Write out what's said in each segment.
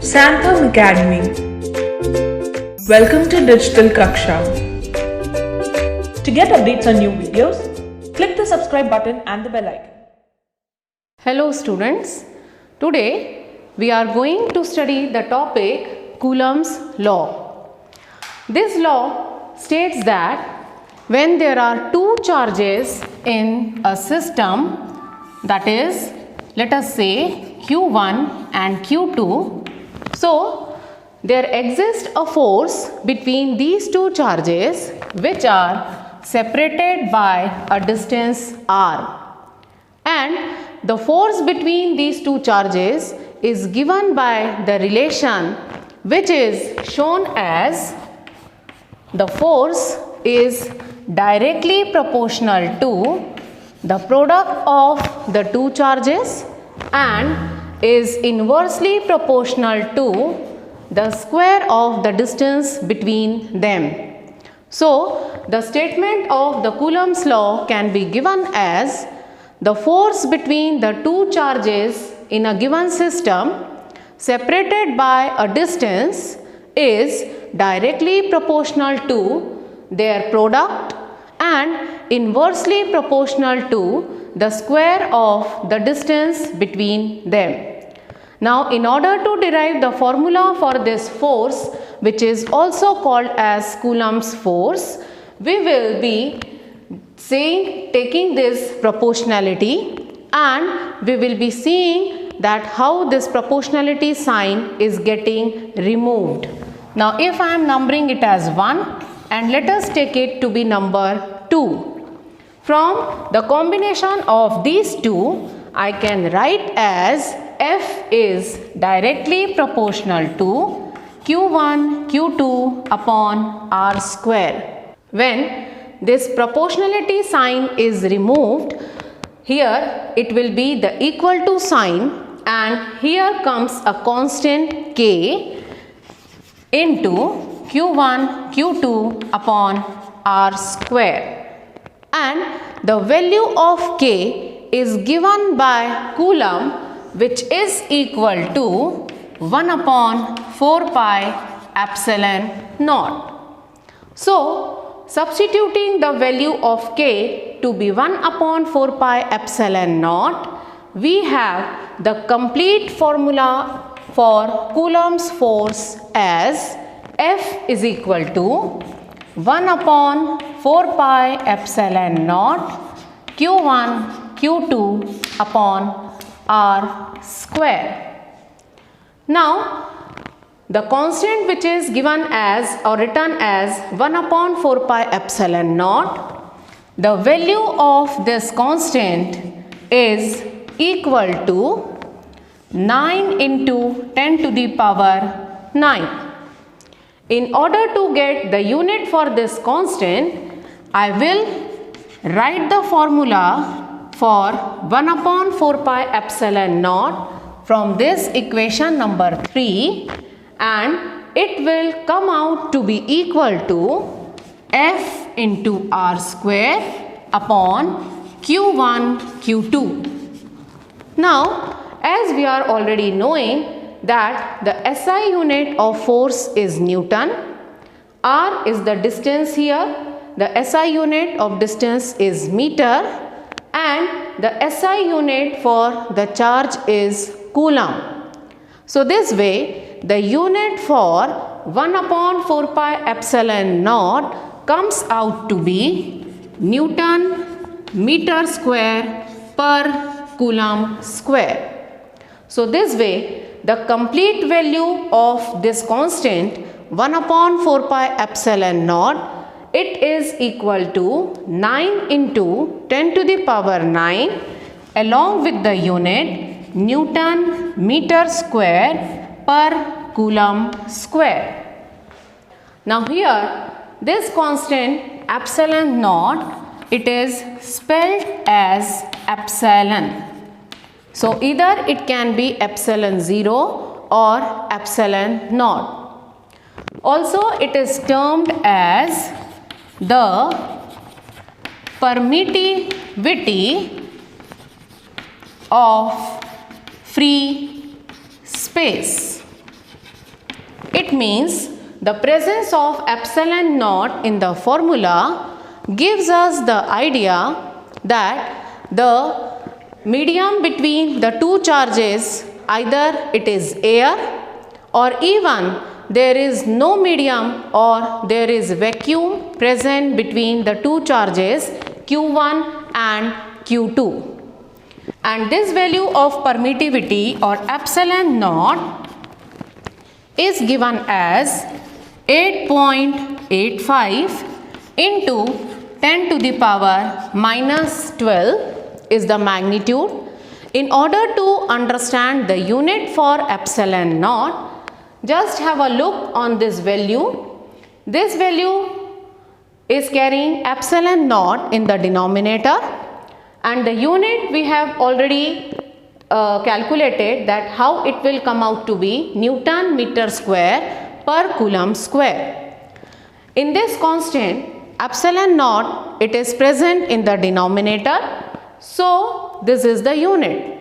Santham Academy. Welcome to Digital Kaksha. To get updates on new videos, click the subscribe button and the bell icon. Hello students, today we are going to study the topic Coulomb's law. This law states that when there are two charges in a system, that is, let us say Q1 and Q2, so there exists a force between these two charges which are separated by a distance r, and the force between these two charges is given by the relation which is shown as the force is directly proportional to the product of the two charges and is inversely proportional to the square of the distance between them. So, the statement of the Coulomb's law can be given as the force between the two charges in a given system separated by a distance is directly proportional to their product and inversely proportional to the square of the distance between them. Now, in order to derive the formula for this force, which is also called as Coulomb's force, we will be taking this proportionality, and we will be seeing that how this proportionality sign is getting removed. Now, if I am numbering it as 1 and let us take it to be number 2. From the combination of these two, I can write as F is directly proportional to Q1 Q2 upon R square. When this proportionality sign is removed, here it will be the equal to sign, and here comes a constant K into Q1 Q2 upon R square, and the value of K is given by Coulomb, which is equal to 1 upon 4 pi epsilon naught. So, substituting the value of K to be 1 upon 4 pi epsilon naught, we have the complete formula for Coulomb's force as F is equal to 1 upon 4 pi epsilon naught Q1 Q2 upon R square. Now, the constant which is given as or written as 1 upon 4 pi epsilon naught, the value of this constant is equal to 9 into 10 to the power 9. In order to get the unit for this constant, I will write the formula for 1 upon 4 pi epsilon naught from this equation number 3, and it will come out to be equal to F into R square upon Q1 Q2. Now, as we are already knowing that the SI unit of force is Newton, R is the distance here, the SI unit of distance is meter, and the SI unit for the charge is Coulomb. So, this way the unit for 1 upon 4 pi epsilon naught comes out to be Newton meter square per Coulomb square. So, this way the complete value of this constant 1 upon 4 pi epsilon naught, it is equal to 9 into 10 to the power 9 along with the unit Newton meter square per Coulomb square. Now, here this constant epsilon naught, it is spelled as epsilon. So, either it can be epsilon 0 or epsilon naught. Also, it is termed as the permittivity of free space. It means the presence of epsilon naught in the formula gives us the idea that the medium between the two charges, either it is air or even there is no medium or there is vacuum present between the two charges Q1 and Q2. And this value of permittivity or epsilon naught is given as 8.85 into 10 to the power minus 12 is the magnitude. In order to understand the unit for epsilon naught, just have a look on this value. This value is carrying epsilon naught in the denominator, and the unit we have already calculated that how it will come out to be Newton meter square per coulomb square. In this constant epsilon naught, it is present in the denominator, so this is the unit.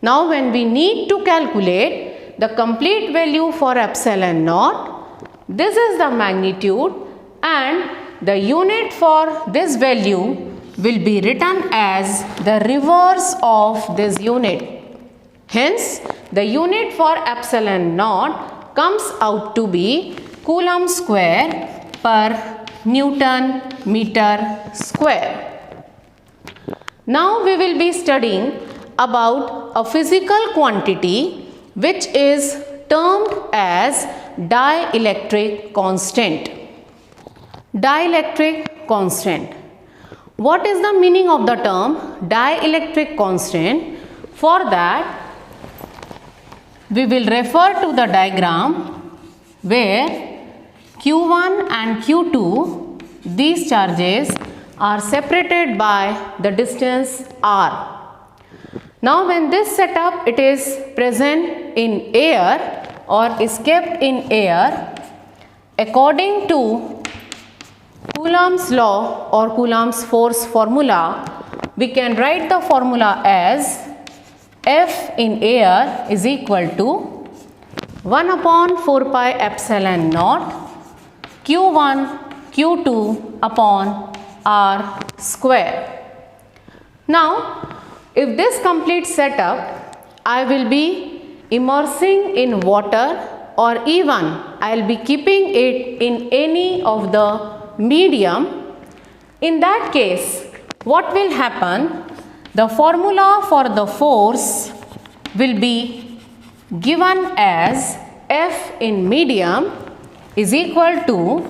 Now when we need to calculate the complete value for epsilon naught, this is the magnitude, and the unit for this value will be written as the reverse of this unit. Hence, the unit for epsilon naught comes out to be coulomb square per Newton meter square. Now we will be studying about a physical quantity which is termed as dielectric constant. Dielectric constant. What is the meaning of the term dielectric constant? For that, we will refer to the diagram where Q1 and Q2, these charges are separated by the distance r. Now when this setup it is present in air or is kept in air, according to Coulomb's law or Coulomb's force formula, we can write the formula as F in air is equal to 1 upon 4 pi epsilon naught Q1 Q2 upon R square. Now, if this complete setup, I will be immersing in water, or even I will be keeping it in any of the medium. In that case, what will happen? The formula for the force will be given as F in medium is equal to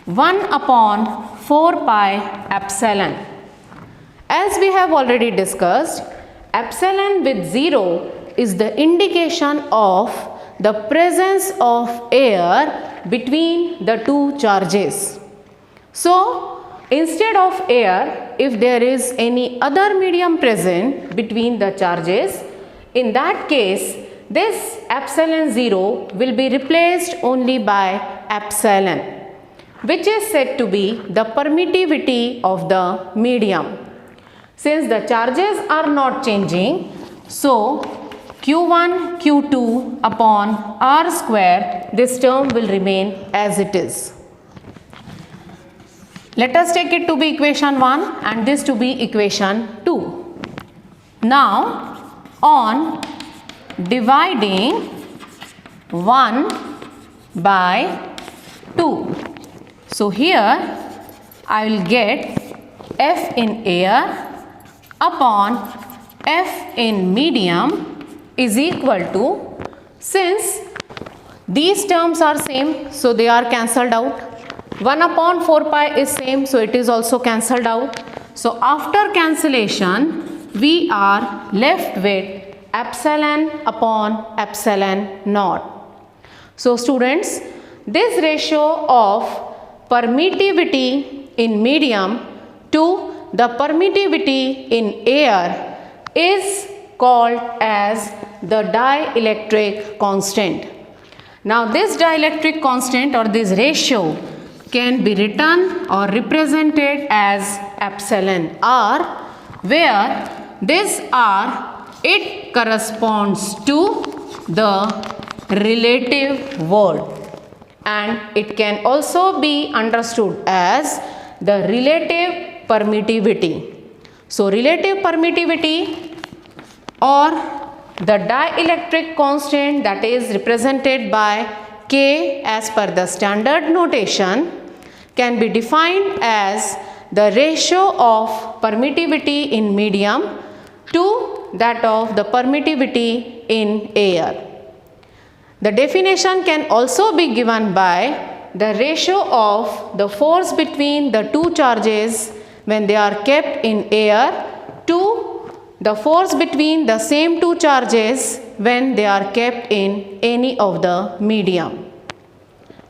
1 upon 4 pi epsilon. As we have already discussed, epsilon with 0 is the indication of the presence of air between the two charges. So, instead of air, if there is any other medium present between the charges, in that case, this epsilon 0 will be replaced only by epsilon, which is said to be the permittivity of the medium. Since the charges are not changing, so Q1 Q2 upon R square, this term will remain as it is. Let us take it to be equation 1 and this to be equation 2. Now, on dividing 1 by 2. So, here I will get F in air upon F in medium is equal to, since these terms are same, so they are cancelled out. 1 upon 4 pi is same, so it is also cancelled out. So, after cancellation, we are left with epsilon upon epsilon naught. So, students, this ratio of permittivity in medium to the permittivity in air is called as the dielectric constant. Now, this dielectric constant or this ratio can be written or represented as epsilon r, where this r it corresponds to the relative word, and it can also be understood as the relative permittivity. So relative permittivity or the dielectric constant that is represented by K as per the standard notation can be defined as the ratio of permittivity in medium to that of the permittivity in air. The definition can also be given by the ratio of the force between the two charges when they are kept in air to the force between the same two charges when they are kept in any of the medium.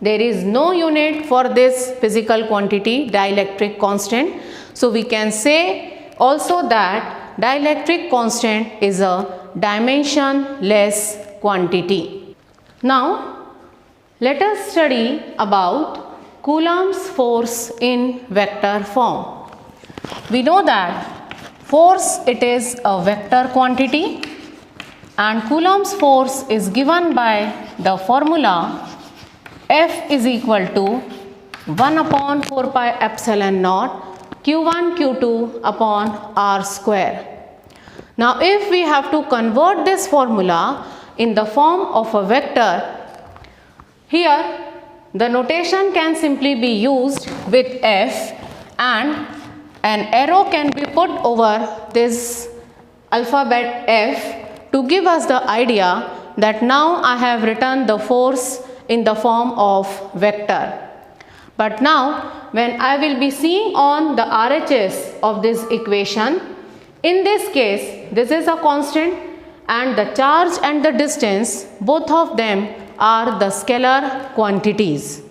There is no unit for this physical quantity, dielectric constant. So we can say also that dielectric constant is a dimensionless quantity. Now let us study about Coulomb's force in vector form. We know that force, it is a vector quantity, and Coulomb's force is given by the formula F is equal to 1 upon 4 pi epsilon naught Q1 Q2 upon R square. Now if we have to convert this formula in the form of a vector, here the notation can simply be used with F, and an arrow can be put over this alphabet F to give us the idea that now I have written the force in the form of vector. But now when I will be seeing on the RHS of this equation, in this case this is a constant and the charge and the distance, both of them are the scalar quantities.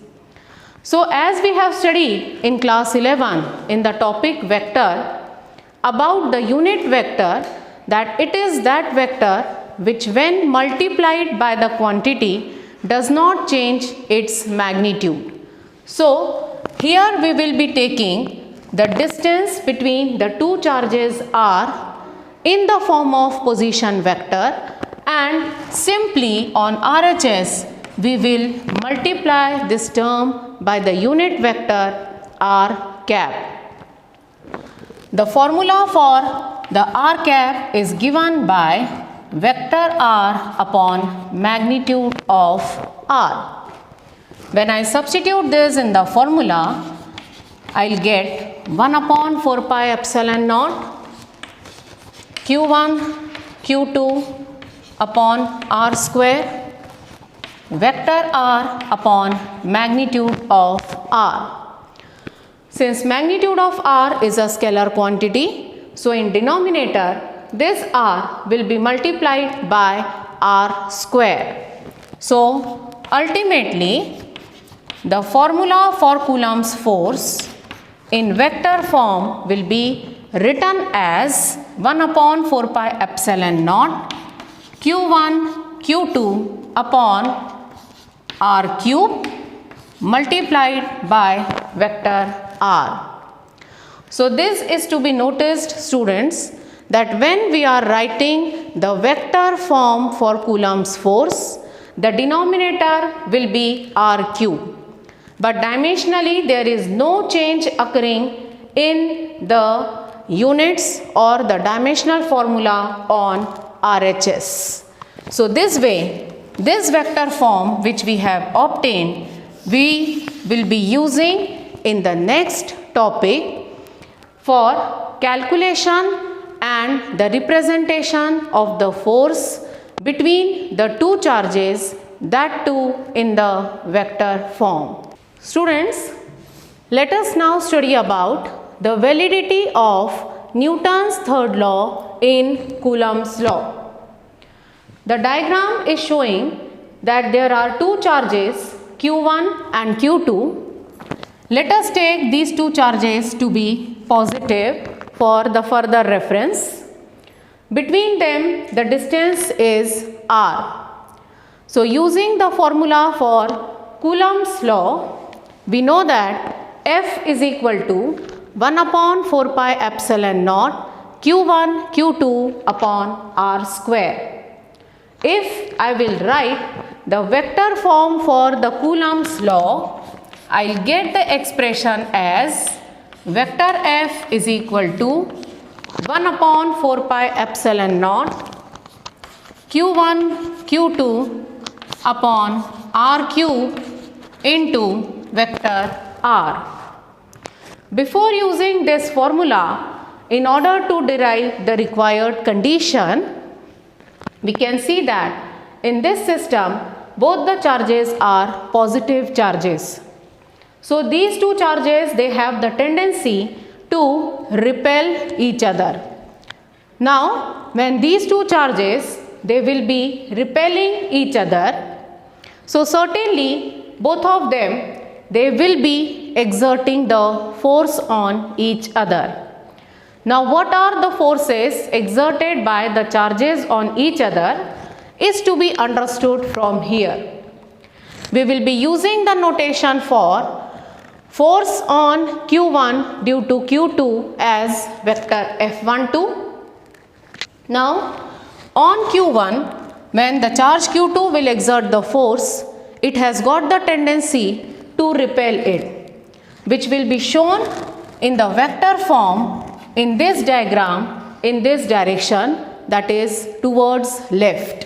So as we have studied in class 11 in the topic vector about the unit vector, that it is that vector which when multiplied by the quantity does not change its magnitude. So here we will be taking the distance between the two charges R in the form of position vector, and simply on RHS we will multiply this term by the unit vector R cap. The formula for the R cap is given by vector R upon magnitude of R. When I substitute this in the formula, I will get 1 upon 4 pi epsilon naught Q1 Q2 upon R square vector R upon magnitude of R. Since magnitude of R is a scalar quantity, so in denominator this R will be multiplied by R square. So ultimately the formula for Coulomb's force in vector form will be written as 1 upon 4 pi epsilon naught Q1 Q2 upon R cube multiplied by vector R. So this is to be noticed, students, that when we are writing the vector form for Coulomb's force, the denominator will be R cube. But dimensionally there is no change occurring in the units or the dimensional formula on RHS. So this way, this vector form which we have obtained, we will be using in the next topic for calculation and the representation of the force between the two charges, that too in the vector form. Students, let us now study about the validity of Newton's third law in Coulomb's law. The diagram is showing that there are two charges Q1 and Q2. Let us take these two charges to be positive for the further reference. Between them the distance is R. So using the formula for Coulomb's law, we know that F is equal to 1 upon 4 pi epsilon naught q1 q2 upon r square. If I will write the vector form for the Coulomb's law, I'll get the expression as vector f is equal to 1 upon 4 pi epsilon naught q1 q2 upon r cube into vector r. Before using this formula, in order to derive the required condition, we can see that in this system both the charges are positive charges. So these two charges, they have the tendency to repel each other. Now when these two charges, they will be repelling each other, so certainly both of them, they will be exerting the force on each other. Now what are the forces exerted by the charges on each other is to be understood from here. We will be using the notation for force on q1 due to q2 as vector f12. Now on q1, when the charge q2 will exert the force, it has got the tendency to repel it, which will be shown in the vector form in this diagram in this direction, that is towards left,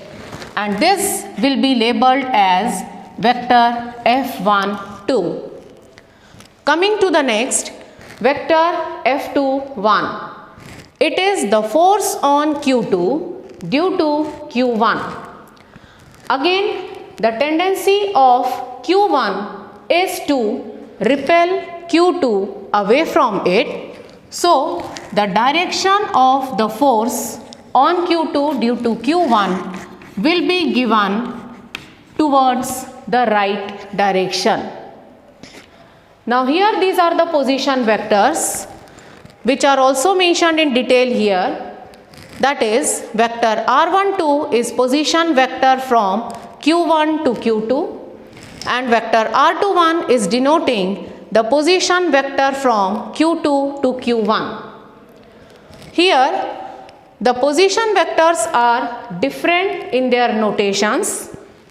and this will be labeled as vector f12. Coming to the next, vector f21. It is the force on q2 due to q1. Again, the tendency of q1 is to repel q2 away from it. So the direction of the force on q2 due to q1 will be given towards the right direction. Now here these are the position vectors which are also mentioned in detail here. That is, vector r12 is position vector from q1 to q2, and vector r21 is denoting the position vector from q2 to q1. Here the position vectors are different in their notations,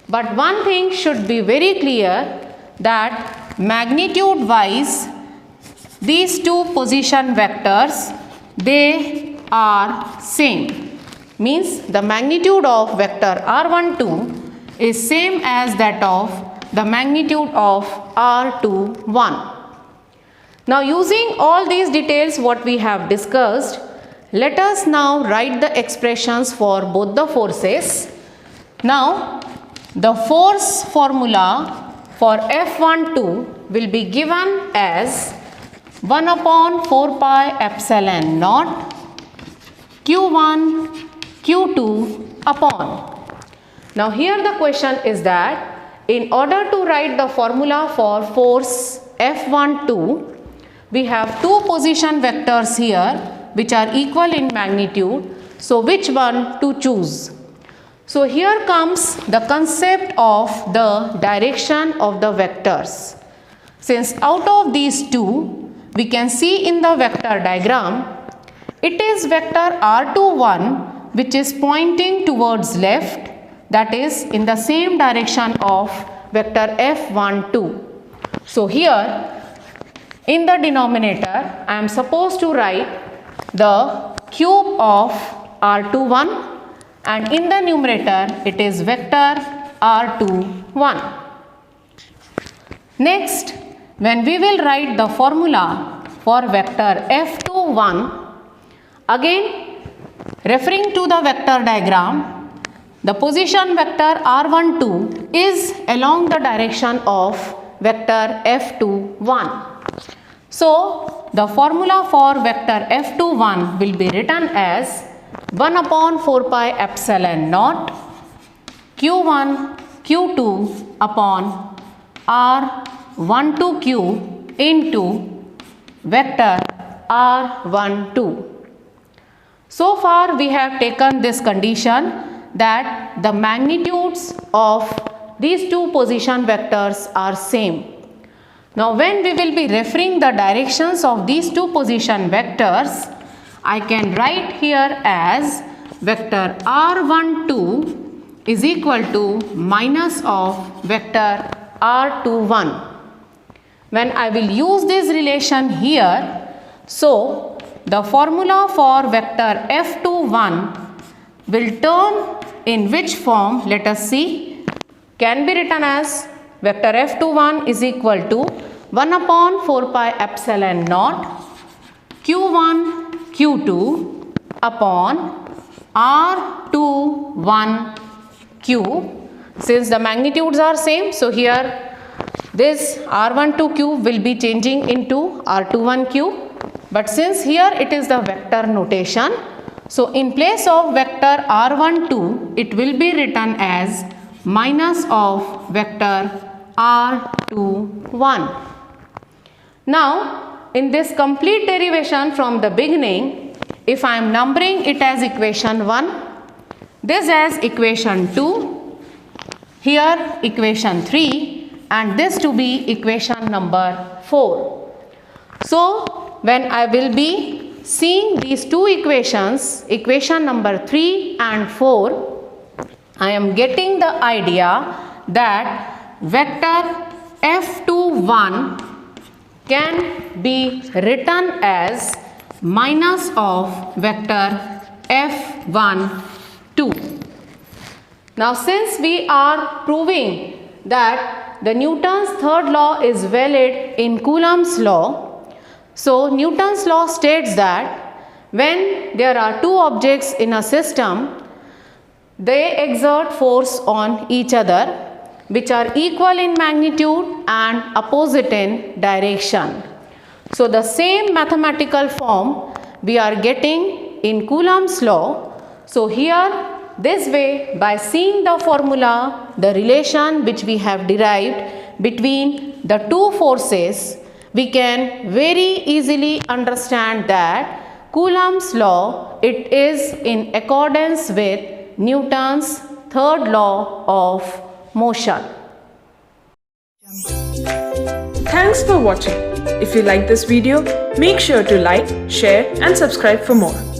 but one thing should be very clear, that magnitude wise these two position vectors, they are same. Means the magnitude of vector r12 is same as that of the magnitude of r21. Now using all these details what we have discussed, let us now write the expressions for both the forces. Now the force formula for F12 will be given as 1 upon 4 pi epsilon naught Q1 Q2 upon. Now here the question is that in order to write the formula for force F12, we have two position vectors here which are equal in magnitude. So which one to choose? So here comes the concept of the direction of the vectors. Since out of these two, we can see in the vector diagram, it is vector r21 which is pointing towards left, that is in the same direction of vector F12. So here in the denominator I am supposed to write the cube of r21, and in the numerator it is vector r21. Next, when we will write the formula for vector F21, again referring to the vector diagram, the position vector r12 is along the direction of vector F21. So the formula for vector F21 will be written as 1 upon 4 pi epsilon naught Q1 Q2 upon R12 cube into vector R12. So far we have taken this condition that the magnitudes of these two position vectors are same. Now when we will be referring the directions of these two position vectors, I can write here as vector r12 is equal to minus of vector r21. When I will use this relation here, so the formula for vector f21 will turn in which form? Let us see. Can be written as vector f21 is equal to 1 upon 4 pi epsilon naught q1 q2 upon r21 cube. Since the magnitudes are same, so here this r12 cube will be changing into r21 cube. But since here it is the vector notation, so in place of vector r12, it will be written as minus of vector r21. Now, in this complete derivation from the beginning, if I am numbering it as equation 1, this as equation 2, here equation 3, and this to be equation number 4. So, when I will be seeing these two equations, equation number 3 and 4, I am getting the idea that vector f21 can be written as minus of vector f12. Now, since we are proving that the Newton's third law is valid in Coulomb's law, so Newton's law states that when there are two objects in a system, they exert force on each other which are equal in magnitude and opposite in direction. So the same mathematical form we are getting in Coulomb's law. So here this way, by seeing the formula, the relation which we have derived between the two forces, we can very easily understand that Coulomb's law, it is in accordance with Newton's third law of motion. Thanks for watching. If you like this video, make sure to like, share and subscribe for more.